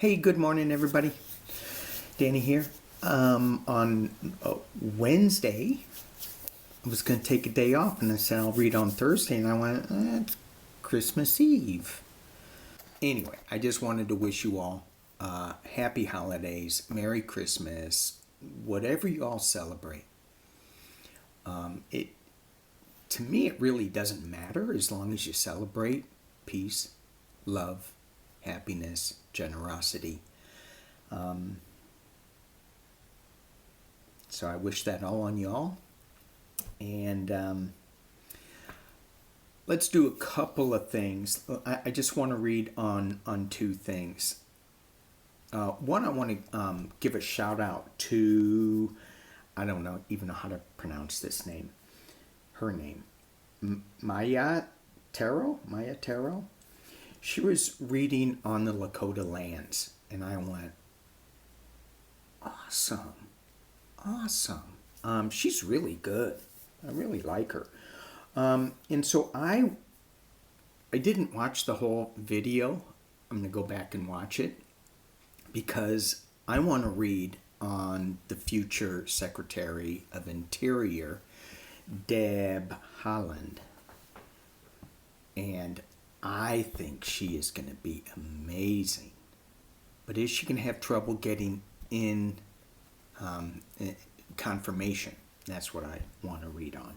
Hey, good morning, everybody. Danny here. On Wednesday, I was going to take a day off, and I said I'll read on Thursday, and I went, it's Christmas Eve. Anyway, I just wanted to wish you all happy holidays, Merry Christmas, whatever you all celebrate. To me, it really doesn't matter as long as you celebrate peace, love, happiness, generosity. So I wish that all on y'all. And let's do a couple of things. I just want to read on two things. One, I want to give a shout out to, I don't know even know how to pronounce this name. Her name, Maya Taro. She was reading on the Lakota lands, and I went, awesome. She's really good. I really like her. And so I didn't watch the whole video. I'm going to go back and watch it because I want to read on the future Secretary of Interior, Deb Haaland. And I think she is going to be amazing. But is she going to have trouble getting in confirmation? That's what I want to read on.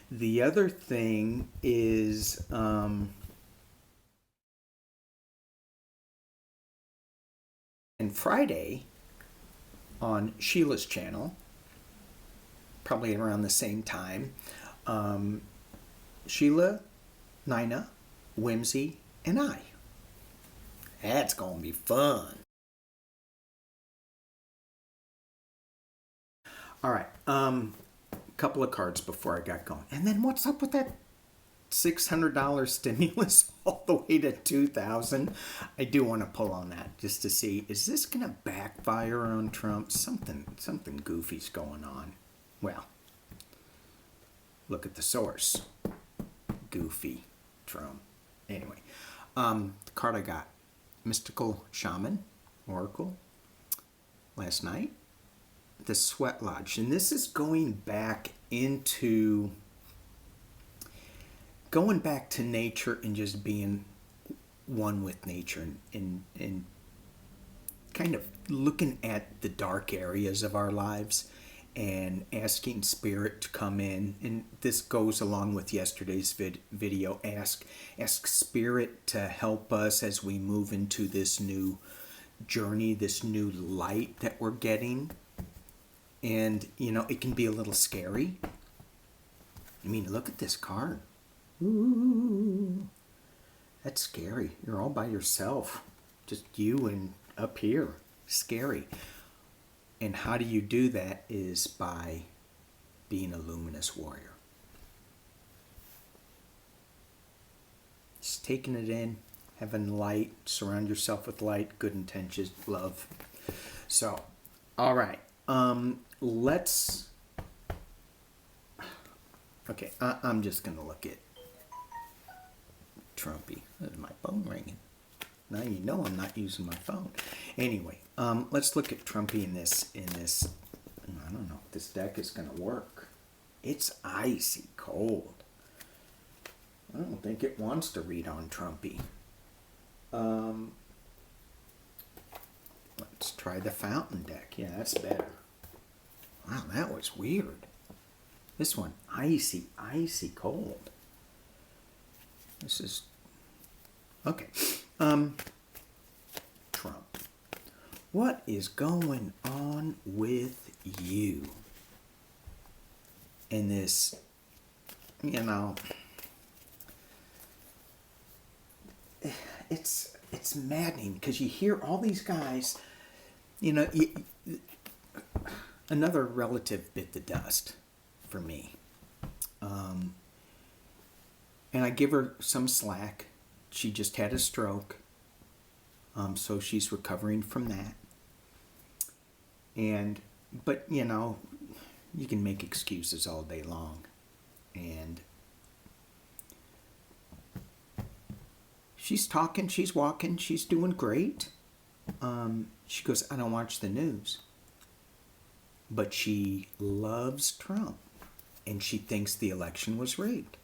The other thing is and Friday on Sheila's channel, probably around the same time, Sheila, Nina, Whimsy, and I. That's going to be fun. All right, couple of cards before I got going. And then what's up with that $600 stimulus all the way to $2,000? I do want to pull on that just to see, is this going to backfire on Trump? Something goofy's going on. Well, look at the source. Goofy Trump. Anyway, the card I got, Mystical Shaman, Oracle, last night. The Sweat Lodge, and this is going back to nature and just being one with nature and kind of looking at the dark areas of our lives and asking spirit to come in. And this goes along with yesterday's video. Ask spirit to help us as we move into this new journey, this new light that we're getting. And, it can be a little scary. I mean, look at this card. Ooh, that's scary. You're all by yourself. Just you and up here. Scary. And how do you do that is by being a luminous warrior. Just taking it in, having light, surround yourself with light, good intentions, love. So, all right. Okay, I'm just going to look at Trumpy. There's my phone ringing. Now you know I'm not using my phone. Anyway, let's look at Trumpy in this, I don't know if this deck is going to work. It's icy cold. I don't think it wants to read on Trumpy. Let's try the fountain deck. Yeah, that's better. Wow, that was weird. This one, icy cold. This is... Okay. Trump. What is going on with you? In this, it's maddening because you hear all these guys, another relative bit the dust for me. And I give her some slack. She just had a stroke. So she's recovering from that. But you can make excuses all day long. And she's talking, she's walking, she's doing great. She goes, I don't watch the news. But she loves Trump. And she thinks the election was rigged.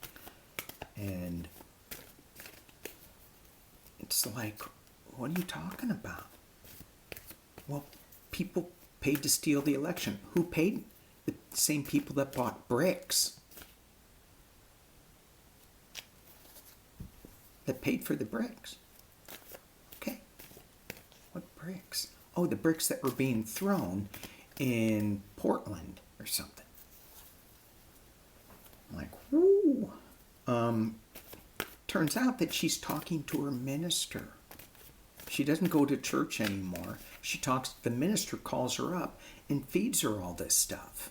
And it's like, what are you talking about? Well, people paid to steal the election. Who paid? The same people that bought bricks. That paid for the bricks. Okay. What bricks? Oh, the bricks that were being thrown in Portland or something. I'm like, whoo. Turns out that she's talking to her minister. She doesn't go to church anymore. She talks, the minister calls her up and feeds her all this stuff.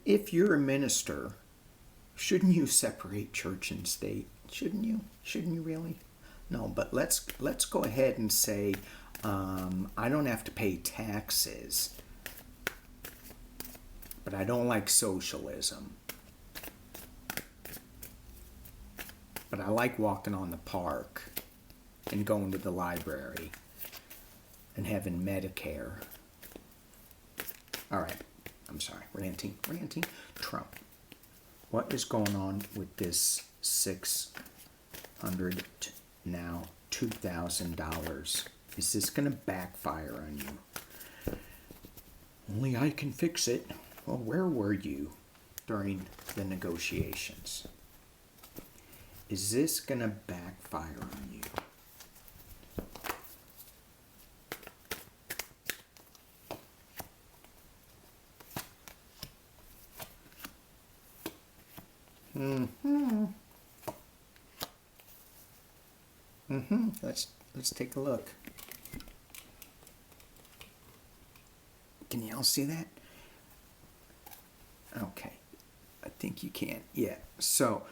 If you're a minister, shouldn't you separate church and state? Shouldn't you? Shouldn't you really? No, but let's go ahead and say, I don't have to pay taxes, but I don't like socialism. But I like walking on the park and going to the library and having Medicare. All right, I'm sorry, ranting. Trump. What is going on with this $600 now $2,000? Is this going to backfire on you? Only I can fix it. Well, where were you during the negotiations? Is this going to backfire on you? Let's take a look. Can you all see that? Okay. I think you can. Yeah. So,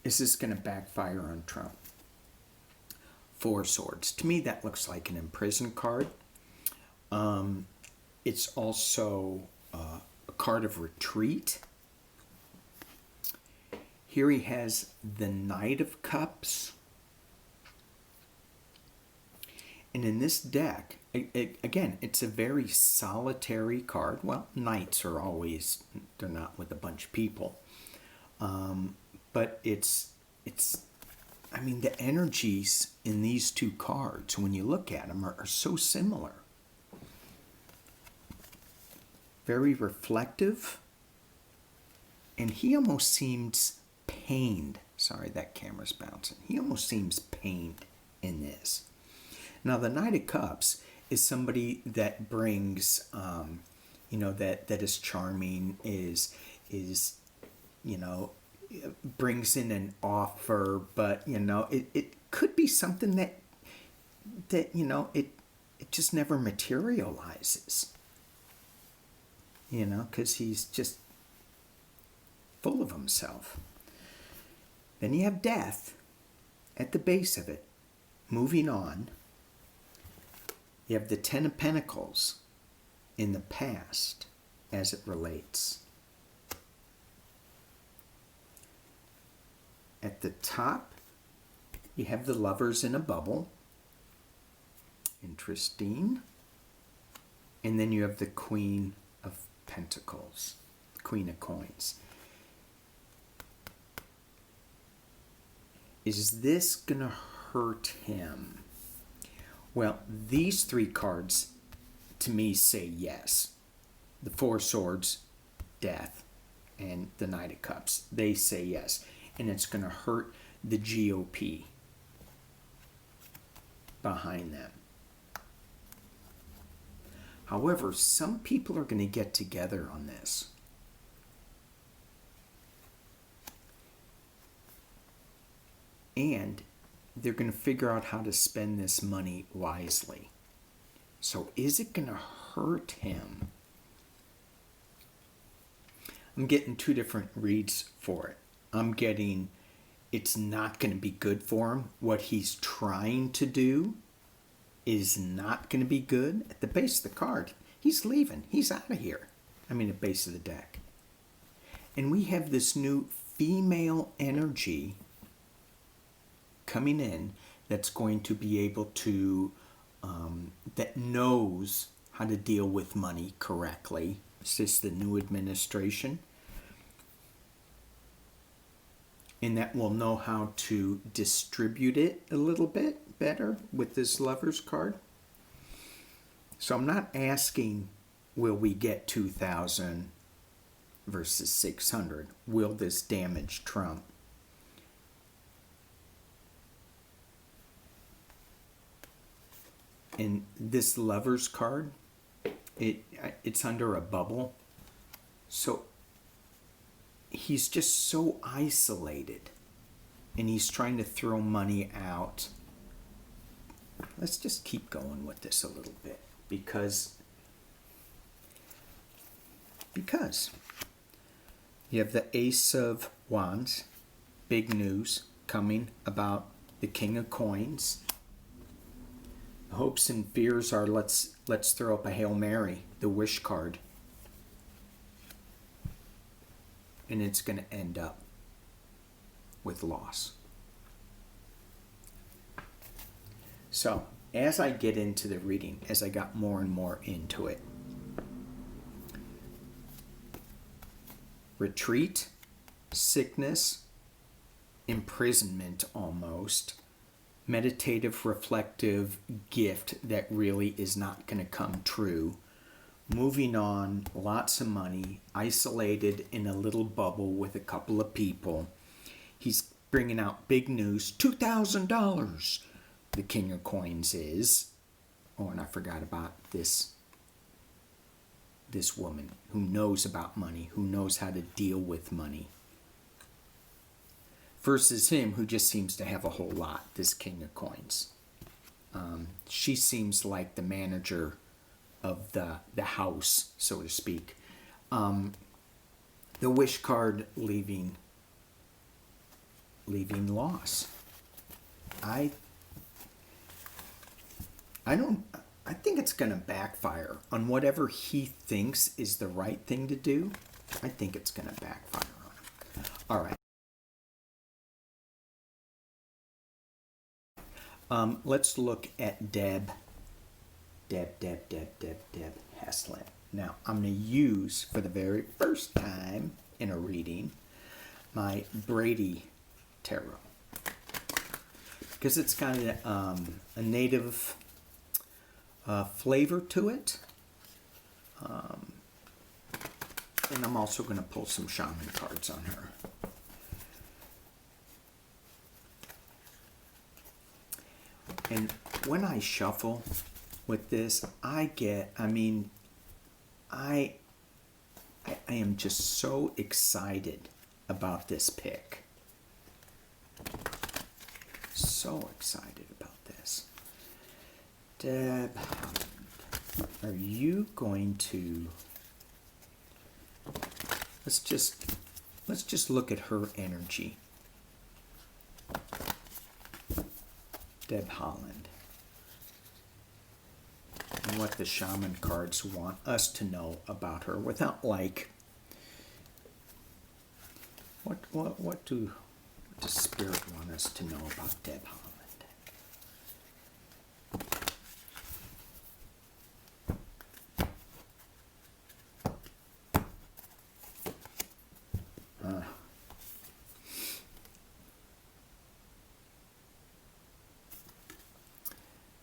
is this going to backfire on Trump? 4 swords. To me, that looks like an imprisoned card. It's also a card of retreat. Here he has the Knight of Cups. And in this deck, again, it's a very solitary card. Well, knights are always, they're not with a bunch of people. But it's, I mean, the energies in these 2 cards, when you look at them, are so similar. Very reflective. And he almost seems pained. Sorry, that camera's bouncing. He almost seems pained in this. Now, the Knight of Cups is somebody that brings, that is charming, is brings in an offer, but, it could be something that it just never materializes, because he's just full of himself. Then you have Death at the base of it. Moving on, you have the 10 of Pentacles in the past as it relates. At the top, you have the Lovers in a bubble. Interesting. And then you have the Queen of Pentacles, Queen of Coins. Is this going to hurt him? Well, these 3 cards, to me, say yes. The 4 Swords, Death, and the Knight of Cups. They say yes. And it's going to hurt the GOP behind them. However, some people are going to get together on this. And they're going to figure out how to spend this money wisely. So is it going to hurt him? I'm getting 2 different reads for it. I'm getting it's not going to be good for him. What he's trying to do is not going to be good. At the base of the card, he's leaving. He's out of here. I mean, at the base of the deck. And we have this new female energy coming in that's going to be able to, that knows how to deal with money correctly. It's just the new administration. And that will know how to distribute it a little bit better with this Lover's card. So I'm not asking, will we get 2,000 versus 600? Will this damage Trump? And this Lover's card, it's under a bubble. So he's just so isolated. And he's trying to throw money out. Let's just keep going with this a little bit. Because you have the Ace of Wands, big news coming about the King of Coins. Hopes and fears are let's throw up a Hail Mary, the Wish card. And it's going to end up with loss. So, as I get into the reading, as I got more and more into it, retreat, sickness, imprisonment almost, meditative, reflective gift that really is not going to come true, moving on, lots of money, isolated in a little bubble with a couple of people. He's bringing out big news, $2,000. The King of Coins is. Oh, and I forgot about this woman who knows about money, who knows how to deal with money. Versus him, who just seems to have a whole lot, this King of Coins. She seems like the manager of the house, so to speak. The Wish card leaving loss. I think it's going to backfire on whatever he thinks is the right thing to do. I think it's going to backfire on him. All right. Let's look at Deb Haaland. Now, I'm going to use, for the very first time in a reading, my Brady Tarot. Because it's got a native flavor to it. And I'm also going to pull some shaman cards on her. And when I shuffle with this, I am just so excited about this pick. So excited about this. Deb, are you going to... Let's just look at her energy. Deb Haaland. And what the shaman cards want us to know about her without like what does Spirit want us to know about Deb Haaland?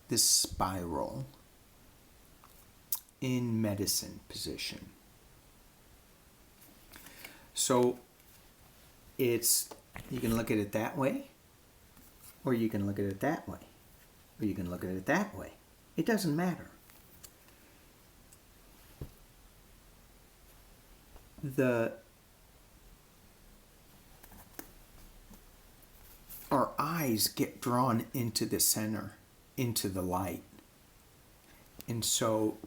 This spiral in medicine position. So you can look at it that way, or you can look at it that way, or you can look at it that way. It doesn't matter. Our eyes get drawn into the center, into the light. And so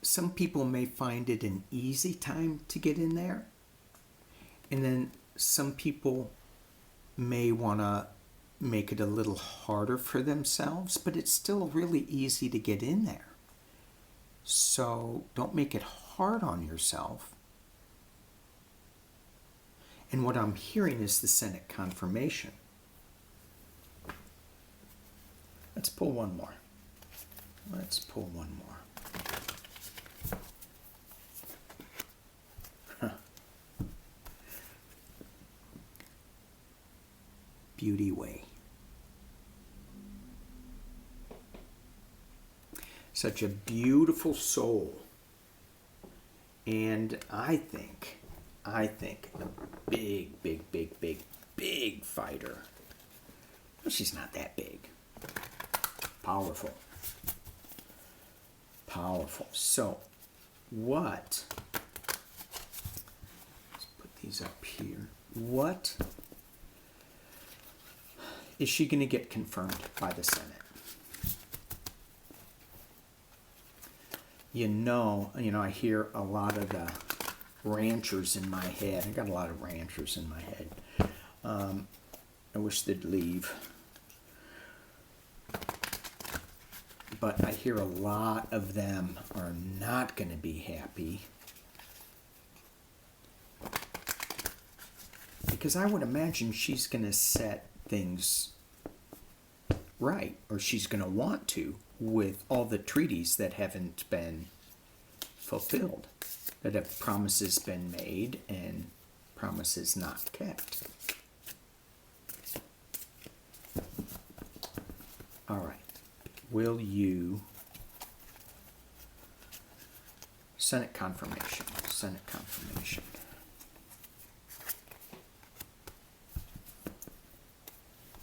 some people may find it an easy time to get in there. And then some people may want to make it a little harder for themselves, but it's still really easy to get in there. So don't make it hard on yourself. And what I'm hearing is the Senate confirmation. Let's pull one more. Let's pull one more. Beauty Way. Such a beautiful soul. And I think a big fighter. Well, she's not that big. Powerful. So, let's put these up here. What is she going to get confirmed by the Senate? You know, I hear a lot of the ranchers in my head. I got a lot of ranchers in my head. I wish they'd leave. But I hear a lot of them are not going to be happy. Because I would imagine she's going to set things right, or she's going to want to, with all the treaties that haven't been fulfilled, that have promises been made and promises not kept. All right. Will you... Senate confirmation.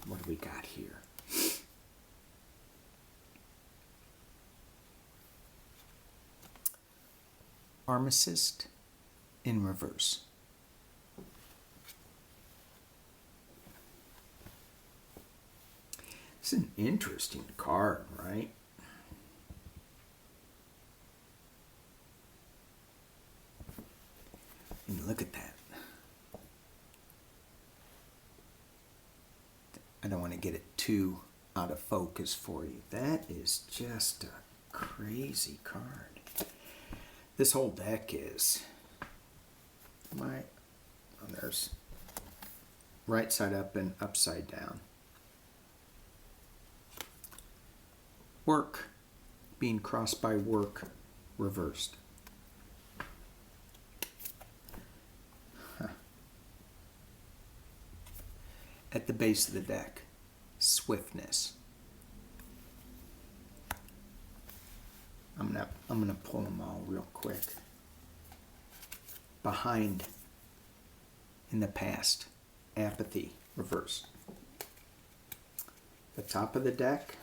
What do we got here? Armistice in reverse. It's an interesting card, right? And look at that. I don't want to get it too out of focus for you. That is just a crazy card. This whole deck is there's right side up and upside down. Work being crossed by work reversed. At the base of the deck, swiftness. I'm gonna pull them all real quick. Behind, in the past, apathy, reversed. The top of the deck,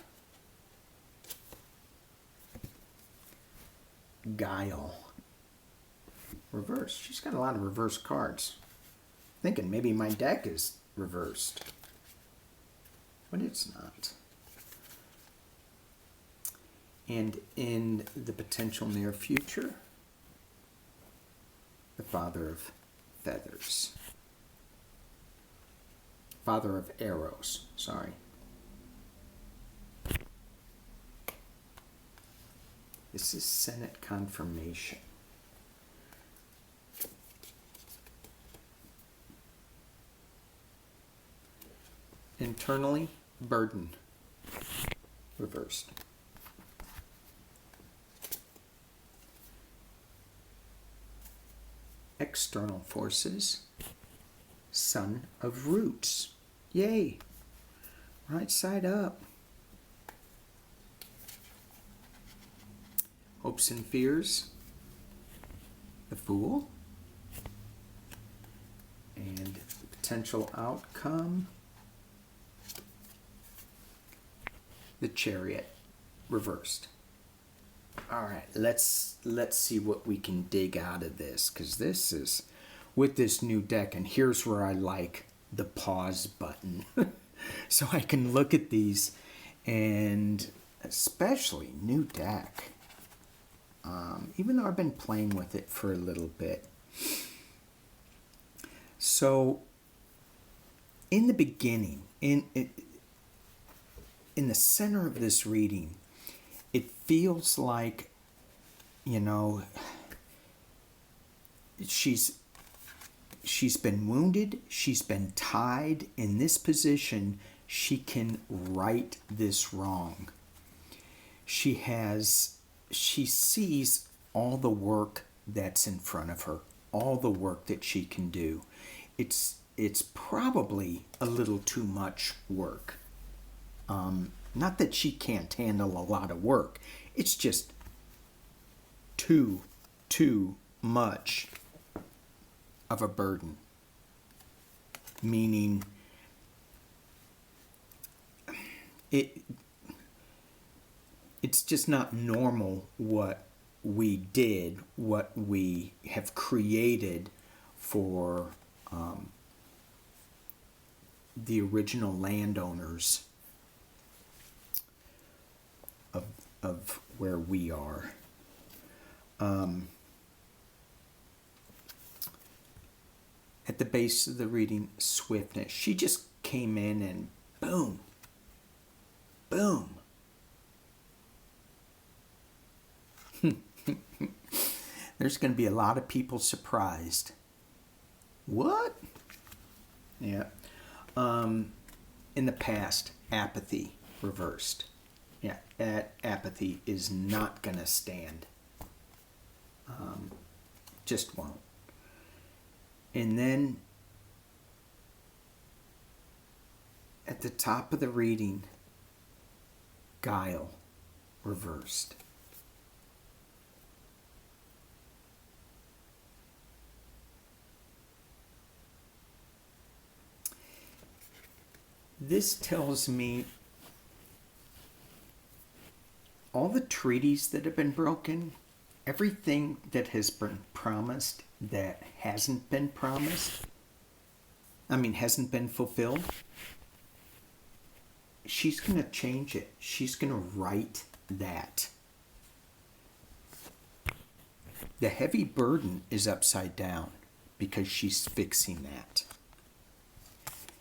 guile, reversed. She's got a lot of reverse cards. Thinking maybe my deck is reversed, but it's not. And in the potential near future, the Father of Feathers. Father of Arrows, sorry. This is Senate confirmation. Internally, burden, reversed. External forces, Son of Roots. Yay! Right side up. Hopes and fears, the Fool. And potential outcome, the Chariot, reversed. All right, let's see what we can dig out of this, because this is, with this new deck, and here's where I like the pause button. So I can look at these, and especially new deck. Even though I've been playing with it for a little bit. So, in the beginning, in the center of this reading, it feels like, you know, she's she's been wounded, she's been tied in this position. She can right this wrong. She sees all the work that's in front of her, all the work that she can do. It's probably a little too much work. Not that she can't handle a lot of work. It's just too much of a burden. Meaning it's just not normal what we did, what we have created for the original landowners of where we are. At the base of the reading, swiftness. She just came in and boom, boom. There's going to be a lot of people surprised. What? Yeah. In the past, apathy reversed. Yeah, apathy is not going to stand. Just won't. And then at the top of the reading, guile reversed. This tells me all the treaties that have been broken, everything that has been promised that hasn't been promised, hasn't been fulfilled, she's going to change it. She's going to right that. The heavy burden is upside down because she's fixing that.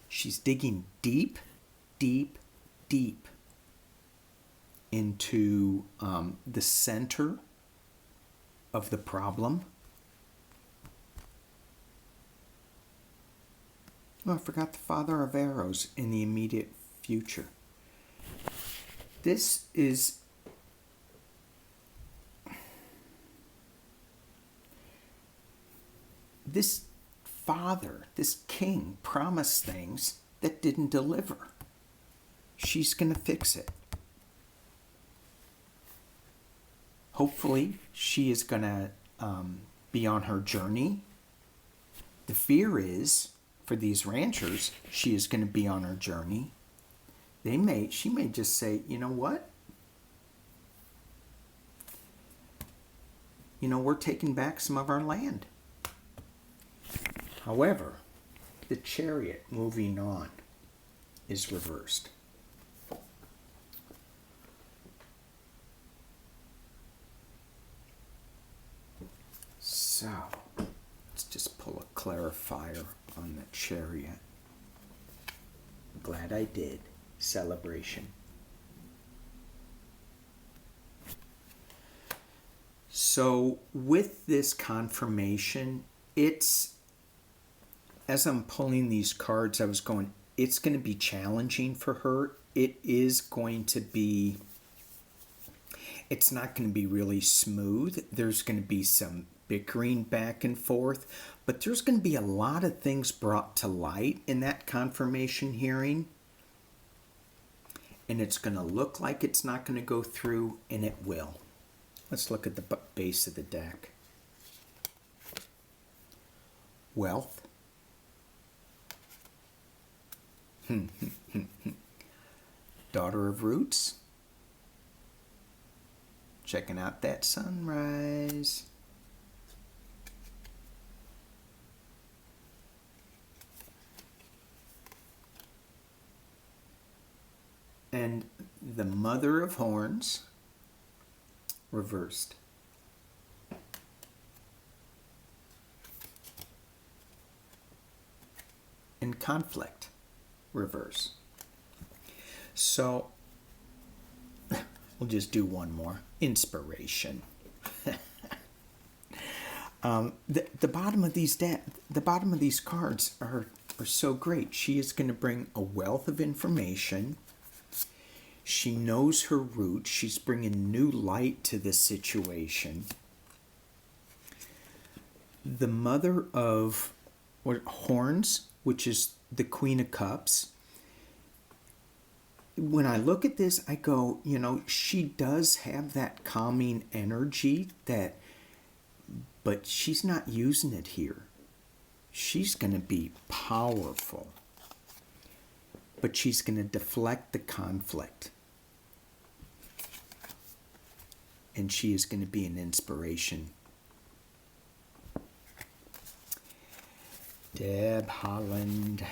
She's digging deep, deep, deep into the center of the problem. Oh, I forgot the father of arrows in the immediate future. This father, this king, promised things that didn't deliver. She's going to fix it. Hopefully, she is going to be on her journey. The fear is, for these ranchers, she is going to be on her journey. She may just say, you know what? We're taking back some of our land. However, the chariot moving on is reversed. So, let's just pull a clarifier on the chariot. Glad I did. Celebration. So, with this confirmation, as I'm pulling these cards, I was going, it's going to be challenging for her. It's not going to be really smooth. There's going to be some bickering back and forth, but there's going to be a lot of things brought to light in that confirmation hearing. And it's going to look like it's not going to go through, and it will. Let's look at the base of the deck. Wealth. Daughter of roots. Checking out that sunrise. And the mother of horns reversed. And conflict reverse. So we'll just do one more. Inspiration. The bottom of the bottom of these cards are so great. She is going to bring a wealth of information. She knows her roots. She's bringing new light to this situation. The Mother of Horns, which is the Queen of Cups. When I look at this, I go, she does have that calming energy but she's not using it here. She's going to be powerful, but she's going to deflect the conflict. And she is going to be an inspiration. Deb Haaland.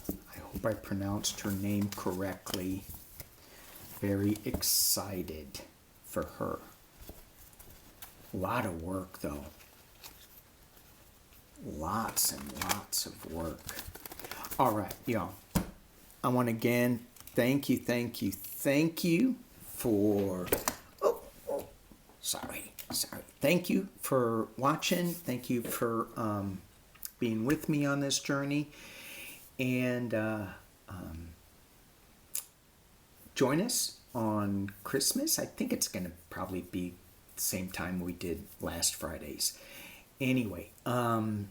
I hope I pronounced her name correctly. Very excited for her. A lot of work, though. Lots and lots of work. All right, y'all. I want to again thank you for... Sorry. Thank you for watching. Thank you for being with me on this journey. And join us on Christmas. I think it's going to probably be the same time we did last Fridays. Anyway, hope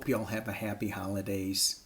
you all have a happy holidays.